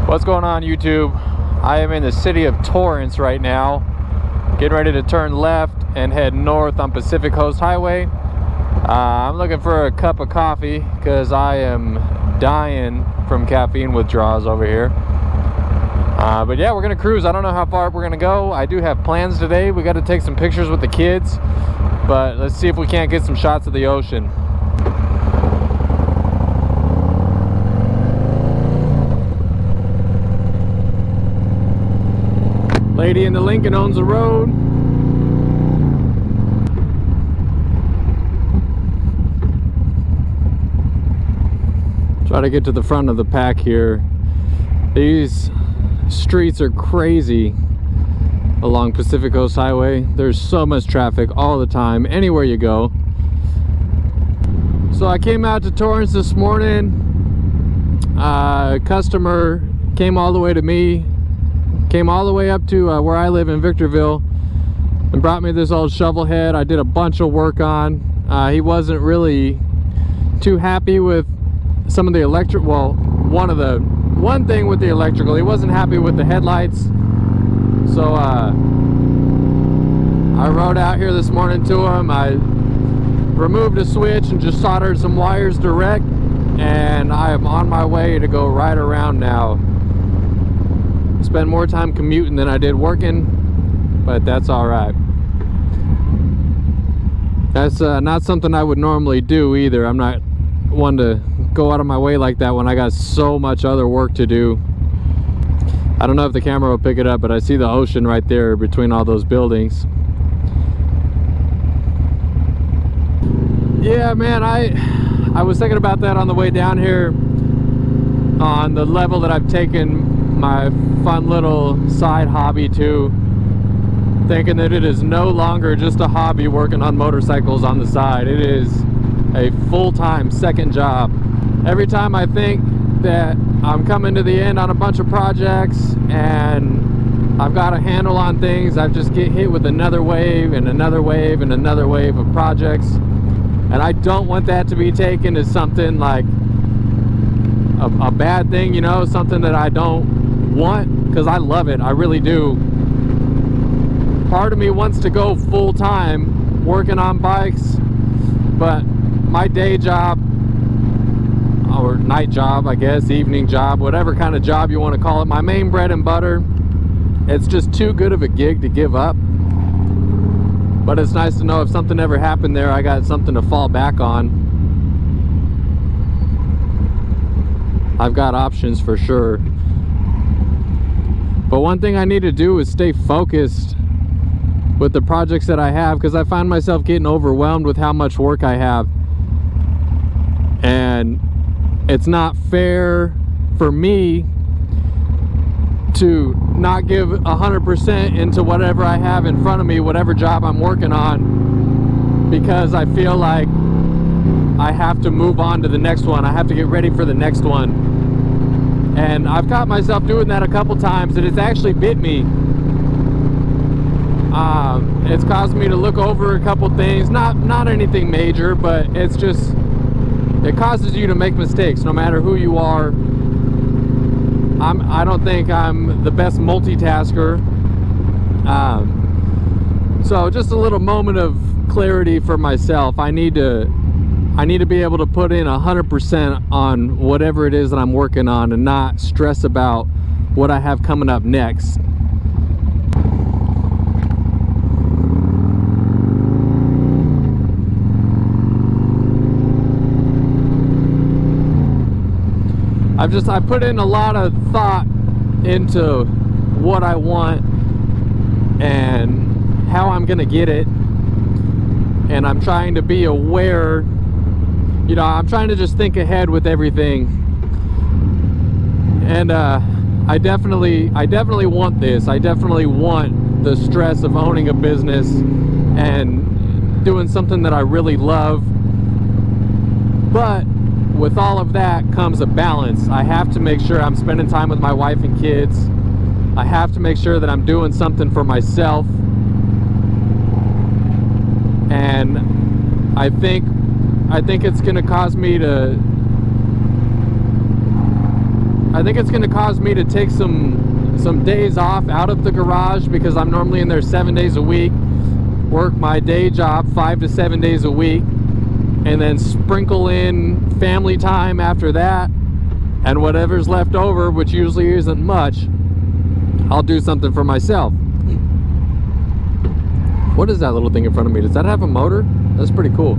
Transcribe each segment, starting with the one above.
What's going on, YouTube? I am in the city of Torrance right now, getting ready to turn left and head north on Pacific Coast Highway. I'm looking for a cup of coffee because I am dying from caffeine withdrawals over here. But yeah, we're gonna cruise. I don't know how far we're gonna go. I do have plans today. We got to take some pictures with the kids, but let's see if we can't get some shots of the ocean. Lady in the Lincoln owns the road. Try to get to the front of the pack here. These streets are crazy along Pacific Coast Highway. There's so much traffic all the time, anywhere you go. So I came out to Torrance this morning. A customer came all the way to me. Came all the way up to where I live in Victorville and brought me this old shovel head I did a bunch of work on. He wasn't really too happy with some of the electric, well, one thing with the electrical. He wasn't happy with the headlights. So I rode out here this morning to him. I removed a switch and just soldered some wires direct, and I am on my way to go right around now. Spend more time commuting than I did working, but that's all right. That's not something I would normally do either. I'm not one to go out of my way like that when I got so much other work to do. I don't know if the camera will pick it up, but I see the ocean right there between all those buildings. Yeah, man, I was thinking about that on the way down here, on the level that I've taken my fun little side hobby to, thinking that it is no longer just a hobby working on motorcycles on the side. It is a full-time second job. Every time I think that I'm coming to the end on a bunch of projects and I've got a handle on things, I just get hit with another wave and another wave and another wave of projects. And I don't want that to be taken as something like a bad thing, you know, something that I don't want, because I love it. I really do. Part of me wants to go full-time working on bikes, but my day job, or night job, I guess, evening job, whatever kind of job you want to call it, my main bread and butter, it's just too good of a gig to give up. But it's nice to know if something ever happened there, I got something to fall back on. I've got options for sure. But one thing I need to do is stay focused with the projects that I have, because I find myself getting overwhelmed with how much work I have. And it's not fair for me to not give 100% into whatever I have in front of me, whatever job I'm working on, because I feel like I have to move on to the next one. I have to get ready for the next one. And I've caught myself doing that a couple times, and it's actually bit me. It's caused me to look over a couple things, not anything major, but it's just, it causes you to make mistakes no matter who you are. I don't think I'm the best multitasker. So just a little moment of clarity for myself. I need to be able to put in 100% on whatever it is that I'm working on and not stress about what I have coming up next. I put in a lot of thought into what I want and how I'm gonna get it, and I'm trying to be aware. You know, I'm trying to just think ahead with everything. And I definitely want this. I definitely want the stress of owning a business and doing something that I really love. But with all of that comes a balance. I have to make sure I'm spending time with my wife and kids. I have to make sure that I'm doing something for myself. And I think it's going to cause me to I think it's going to cause me to take some days off out of the garage, because I'm normally in there 7 days a week, work my day job 5 to 7 days a week, and then sprinkle in family time after that, and whatever's left over, which usually isn't much, I'll do something for myself. What is that little thing in front of me? Does that have a motor? That's pretty cool.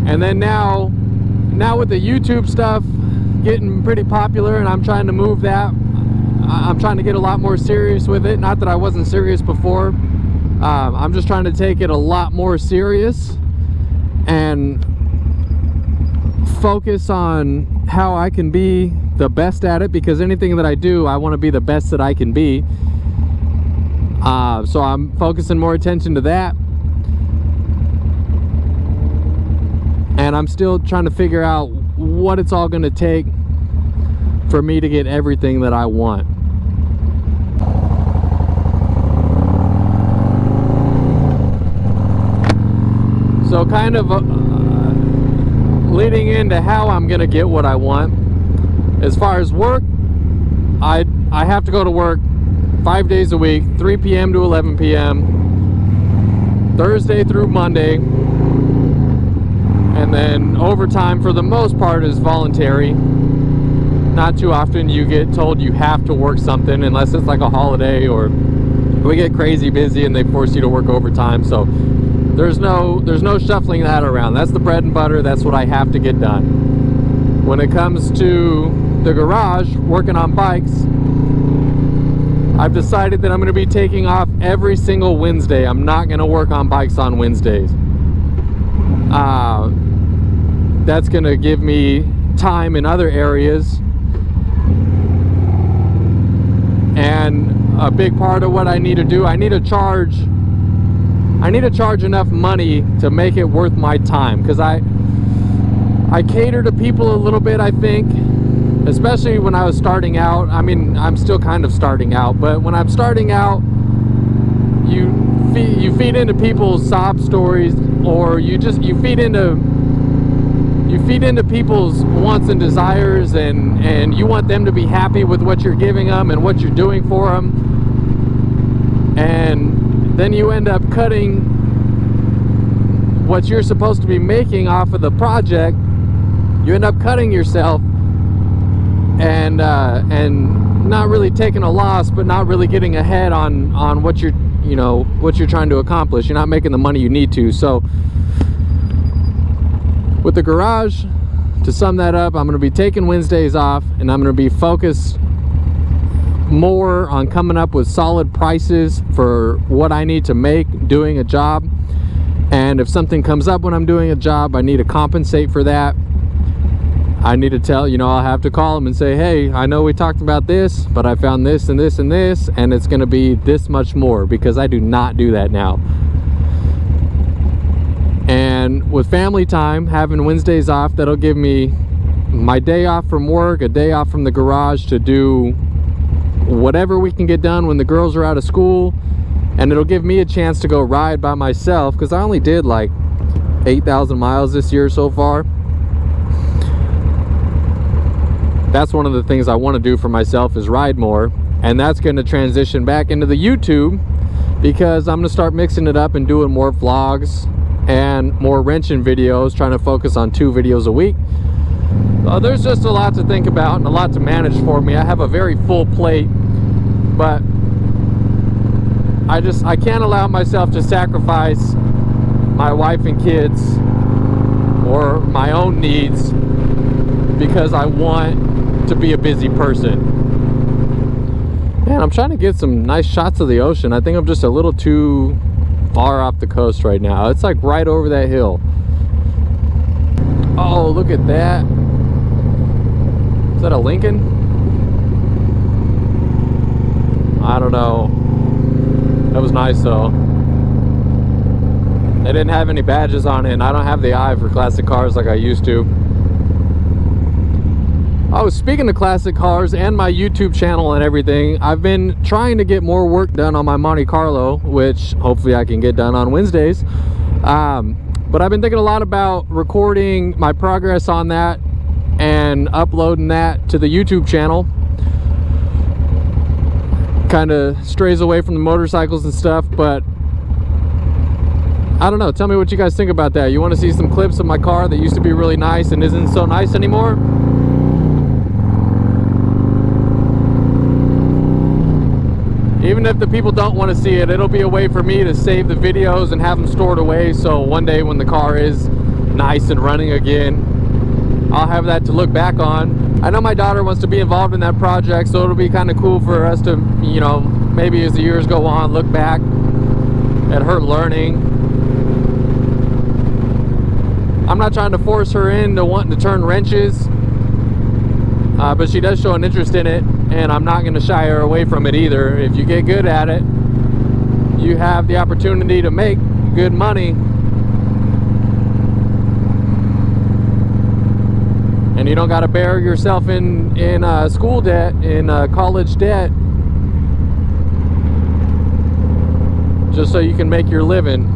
And then now with the YouTube stuff getting pretty popular, and I'm trying to move that, I'm trying to get a lot more serious with it. Not that I wasn't serious before. I'm just trying to take it a lot more serious and focus on how I can be the best at it, because anything that I do, I want to be the best that I can be. So I'm focusing more attention to that, and I'm still trying to figure out what it's all going to take for me to get everything that I want. So kind of leading into how I'm going to get what I want. As far as work, I have to go to work 5 days a week, 3 p.m. to 11 p.m. Thursday through Monday, and then overtime for the most part is voluntary. Not too often you get told you have to work something, unless it's like a holiday or we get crazy busy and they force you to work overtime. So there's no shuffling that around. That's the bread and butter. That's what I have to get done. When it comes to the garage, working on bikes, I've decided that I'm going to be taking off every single Wednesday. I'm not going to work on bikes on Wednesdays. That's going to give me time in other areas. And a big part of what I need to do, I need to charge enough money to make it worth my time, because I cater to people a little bit, I think. Especially when I was starting out. I mean, I'm still kind of starting out, but when I'm starting out, you feed into people's sob stories, or you feed into people's wants and desires, and you want them to be happy with what you're giving them and what you're doing for them, and then you end up cutting what you're supposed to be making off of the project. You end up cutting yourself, and not really taking a loss, but not really getting ahead on what you're trying to accomplish. You're not making the money you need to. So with the garage, to sum that up, I'm going to be taking Wednesdays off, and I'm going to be focused more on coming up with solid prices for what I need to make doing a job. And if something comes up when I'm doing a job, I need to compensate for that. I need to tell, I'll have to call them and say, hey, I know we talked about this, but I found this and this and this, and it's going to be this much more, because I do not do that now. And with family time, having Wednesdays off, that'll give me my day off from work, a day off from the garage to do whatever we can get done when the girls are out of school. And it'll give me a chance to go ride by myself, because I only did like 8,000 miles this year so far. That's one of the things I want to do for myself, is ride more. And that's going to transition back into the YouTube, because I'm going to start mixing it up and doing more vlogs and more wrenching videos, trying to focus on 2 videos a week. There's just a lot to think about and a lot to manage for me. I have a very full plate, but I can't allow myself to sacrifice my wife and kids or my own needs because I want to be a busy person. Man, I'm trying to get some nice shots of the ocean. I think I'm just a little too far off the coast right now. It's like right over that hill. Oh, look at that. Is that a Lincoln? I don't know. That was nice though. They didn't have any badges on it, and I don't have the eye for classic cars like I used to. Oh, speaking of classic cars and my YouTube channel and everything, I've been trying to get more work done on my Monte Carlo, which hopefully I can get done on Wednesdays. But I've been thinking a lot about recording my progress on that and uploading that to the YouTube channel. Kind of strays away from the motorcycles and stuff, but I don't know. Tell me what you guys think about that. You want to see some clips of my car that used to be really nice and isn't so nice anymore? Even if the people don't want to see it, it'll be a way for me to save the videos and have them stored away, so one day when the car is nice and running again, I'll have that to look back on. I know my daughter wants to be involved in that project, so it'll be kind of cool for us to, you know, maybe as the years go on, look back at her learning. I'm not trying to force her into wanting to turn wrenches, but she does show an interest in it, and I'm not going to shy her away from it either. If you get good at it, you have the opportunity to make good money, and you don't got to bury yourself in school debt, in college debt, just so you can make your living.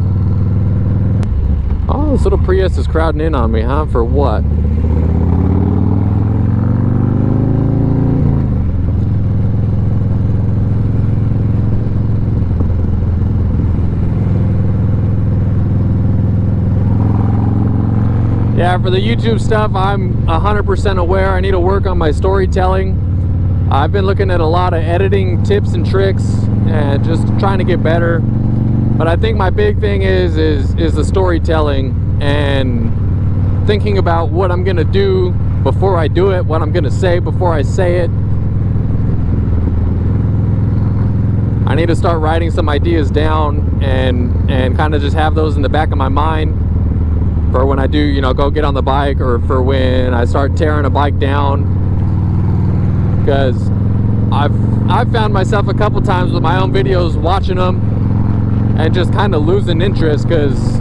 Oh, this little Prius is crowding in on me, huh? For what? Yeah, for the YouTube stuff, I'm 100% aware I need to work on my storytelling. I've been looking at a lot of editing tips and tricks and just trying to get better. But I think my big thing is the storytelling and thinking about what I'm gonna do before I do it, what I'm gonna say before I say it. I need to start writing some ideas down and kind of just have those in the back of my mind for when I do, you know, go get on the bike, or for when I start tearing a bike down. Because I've found myself a couple times with my own videos watching them and just kind of losing interest because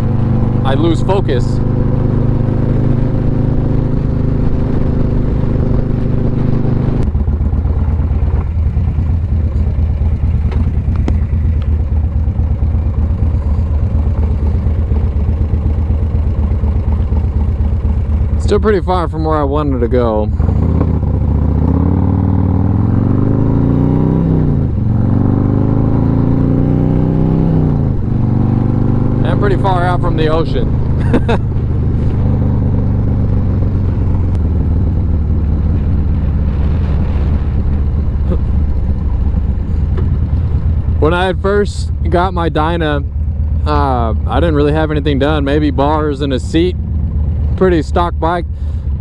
I lose focus. Still pretty far from where I wanted to go. And pretty far out from the ocean. When I had first got my Dyna, I didn't really have anything done. Maybe bars and a seat. Pretty stock bike.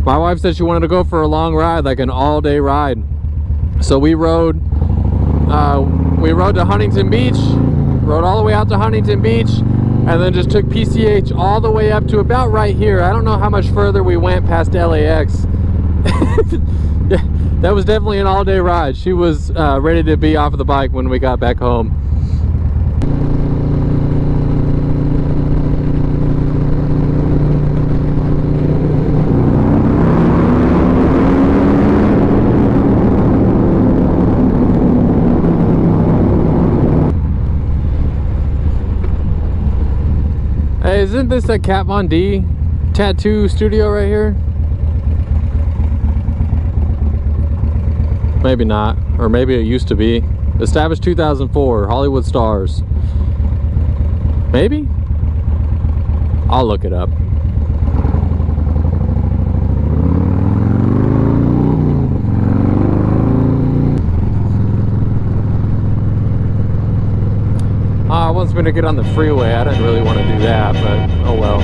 My wife said she wanted to go for a long ride, like an all-day ride. So we rode to Huntington Beach, rode all the way out to Huntington Beach, and then just took PCH all the way up to about right here. I don't know how much further we went past LAX. Yeah, that was definitely an all-day ride. She was ready to be off of the bike when we got back home. Hey, isn't this a Kat Von D tattoo studio right here? Maybe not, or maybe it used to be. Established 2004, Hollywood Stars. Maybe? I'll look it up. I wants me to get on the freeway. I didn't really want to do that, but oh well.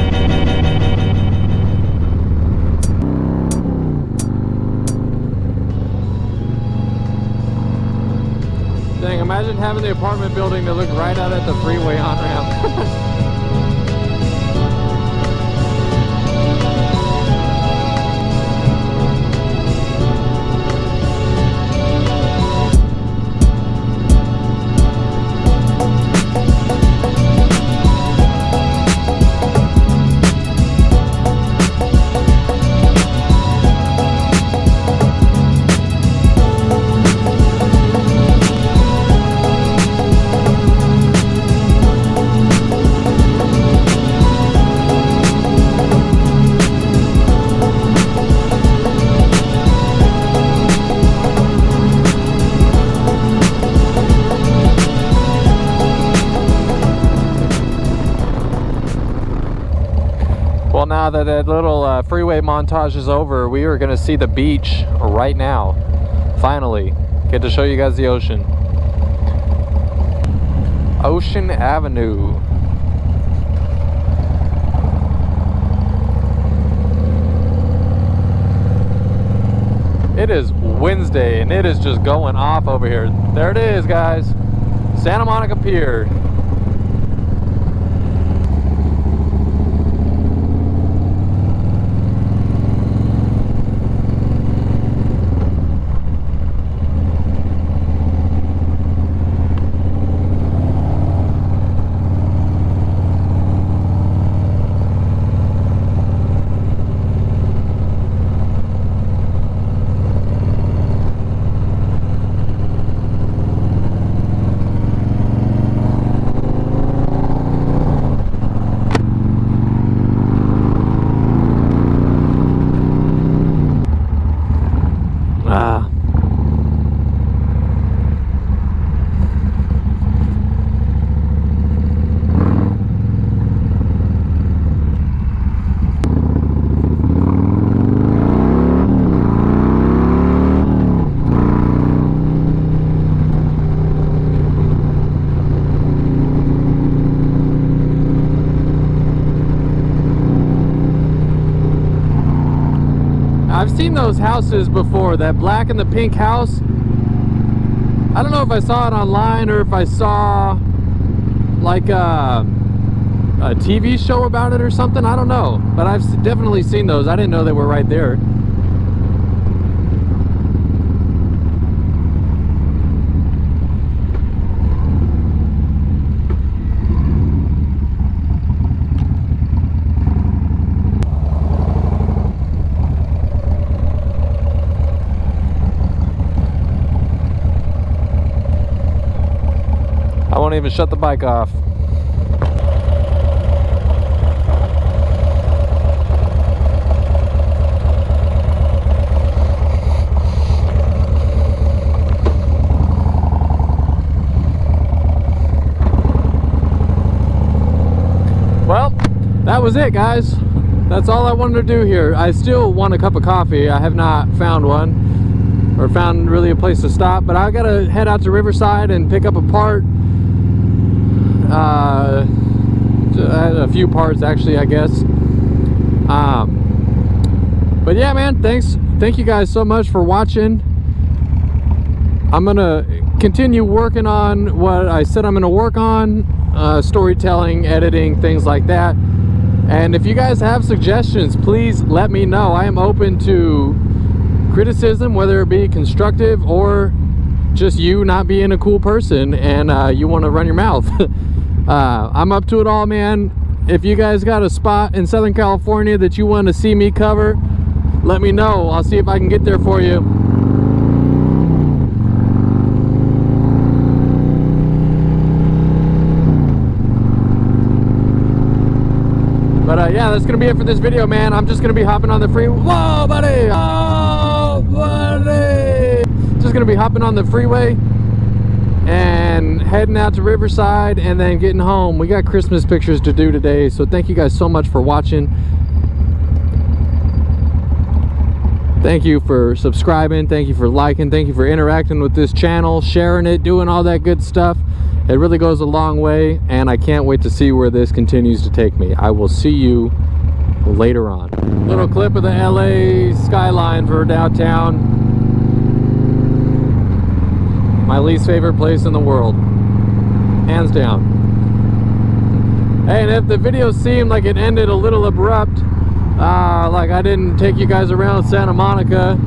Dang, imagine having the apartment building that looked right out at the freeway on-ramp. now that that little freeway montage is over, we are going to see the beach right now. Finally, get to show you guys the ocean. Ocean Avenue. It is Wednesday and it is just going off over here. There it is, guys. Santa Monica Pier. I've seen those houses before, that black and the pink house. I don't know if I saw it online or if I saw like a TV show about it or something. I don't know, but I've definitely seen those. I didn't know they were right there. I won't even shut the bike off. Well, that was it, guys. That's all I wanted to do here. I still want a cup of coffee. I have not found one or found really a place to stop, but I gotta head out to Riverside and pick up a part. A few parts actually, I guess. But yeah, man, thank you guys so much for watching. I'm gonna continue working on what I said I'm gonna work on, storytelling, editing, things like that. And if you guys have suggestions, please let me know. I am open to criticism, whether it be constructive or just you not being a cool person and you want to run your mouth. I'm up to it all, man. If you guys got a spot in Southern California that you want to see me cover, let me know. I'll see if I can get there for you. But yeah, that's gonna be it for this video, man. I'm just gonna be hopping on the freeway. Whoa, buddy! Oh, buddy! Just gonna be hopping on the freeway and heading out to Riverside and then getting home. We got Christmas pictures to do today, so thank you guys so much for watching. Thank you for subscribing, thank you for liking, thank you for interacting with this channel, sharing it, doing all that good stuff. It really goes a long way, and I can't wait to see where this continues to take me. I will see you later on. Little clip of the LA skyline for downtown. My least favorite place in the world, hands down. Hey, and if the video seemed like it ended a little abrupt, like I didn't take you guys around Santa Monica,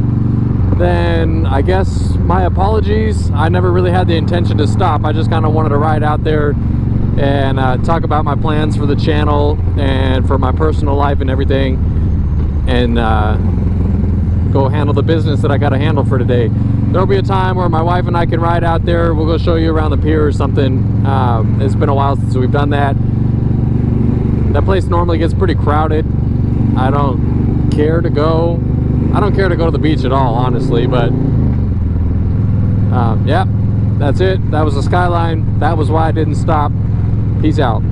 then I guess my apologies. I never really had the intention to stop. I just kind of wanted to ride out there and talk about my plans for the channel and for my personal life and everything, and go handle the business that I got to handle for today. There'll be a time where my wife and I can ride out there. We'll go show you around the pier or something. It's been a while since we've done that. That place normally gets pretty crowded. I don't care to go. I don't care to go to the beach at all, honestly, but yeah, that's it. That was the skyline. That was why I didn't stop. Peace out.